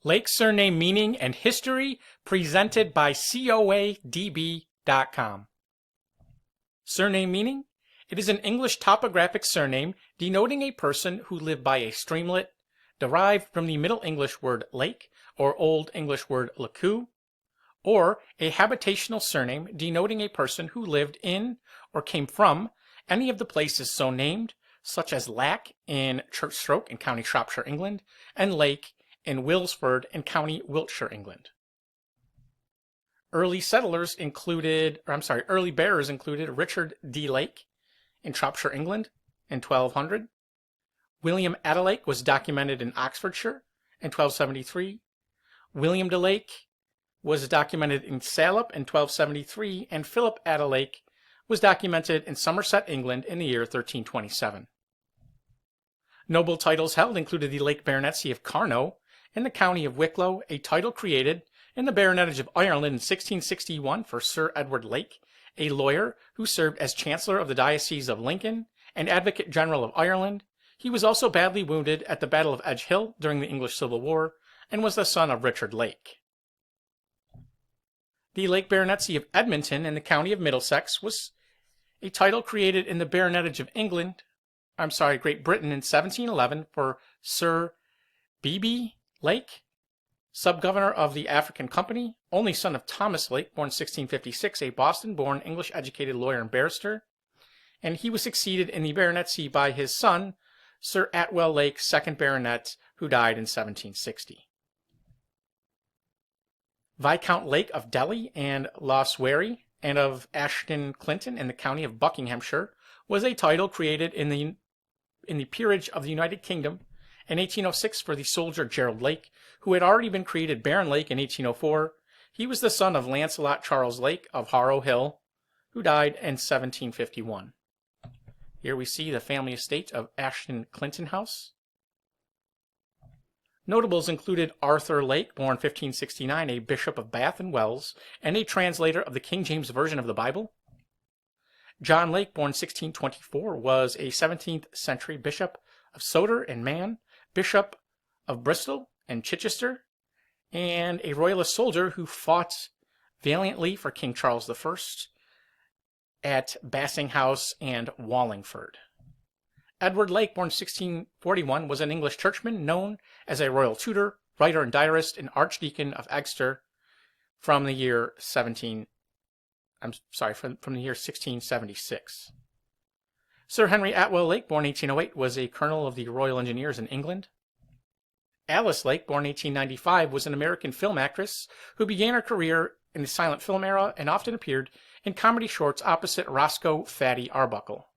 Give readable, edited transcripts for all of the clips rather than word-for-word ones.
Lake Surname Meaning and History, presented by coadb.com. Surname meaning? It is an English topographic surname denoting a person who lived by a streamlet, derived from the Middle English word lake or Old English word lacu, or a habitational surname denoting a person who lived in or came from any of the places so named, such as Lac in Churchstroke in County Shropshire, England, and Lake in Wilsford in County Wiltshire, England. Early bearers included Richard D. Lake in Shropshire, England in 1200. William Atte Lake was documented in Oxfordshire in 1273. William de Lake was documented in Salop in 1273, and Phillip Atte Lake was documented in Somerset, England in the year 1327. Noble titles held included the Lake Baronetcy of Carnow in the County of Wicklow, a title created in the Baronetage of Ireland in 1661 for Sir Edward Lake, a lawyer who served as Chancellor of the Diocese of Lincoln and Advocate General of Ireland. He was also badly wounded at the Battle of Edgehill during the English Civil War and was the son of Richard Lake. The Lake Baronetcy of Edmonton in the County of Middlesex was a title created in the Baronetage of Great Britain in 1711 for Sir B.B. Lake, sub-governor of the African Company, only son of Thomas Lake, born 1656, a Boston-born English-educated lawyer and barrister, and he was succeeded in the baronetcy by his son, Sir Atwell Lake, 2nd Baronet, who died in 1760. Viscount Lake of Delhi and Loswary and of Ashton Clinton in the County of Buckinghamshire was a title created in the peerage of the United Kingdom in 1806 for the soldier Gerald Lake, who had already been created Baron Lake in 1804. He was the son of Lancelot Charles Lake of Harrow Hill, who died in 1751. Here we see the family estate of Ashton Clinton House. Notables included Arthur Lake, born 1569, a bishop of Bath and Wells, and a translator of the King James Version of the Bible. John Lake, born 1624, was a 17th century bishop of Sodor and Man, bishop of Bristol and Chichester, and a royalist soldier who fought valiantly for King Charles I at Bassinghouse and Wallingford. Edward Lake, born 1641, was an English churchman known as a royal tutor, writer and diarist, and Archdeacon of Exeter from the year 1676. Sir Henry Atwell Lake, born 1808, was a colonel of the Royal Engineers in England. Alice Lake, born 1895, was an American film actress who began her career in the silent film era and often appeared in comedy shorts opposite Roscoe Fatty Arbuckle.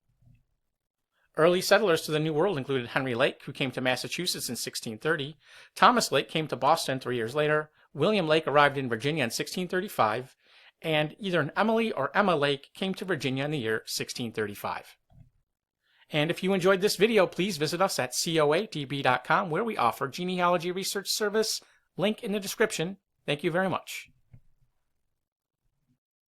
Early settlers to the New World included Henry Lake, who came to Massachusetts in 1630. Thomas Lake came to Boston 3 years later. William Lake arrived in Virginia in 1635. And either an Emily or Emma Lake came to Virginia in the year 1635. And if you enjoyed this video, please visit us at coadb.com, where we offer genealogy research service. Link in the description. Thank you very much.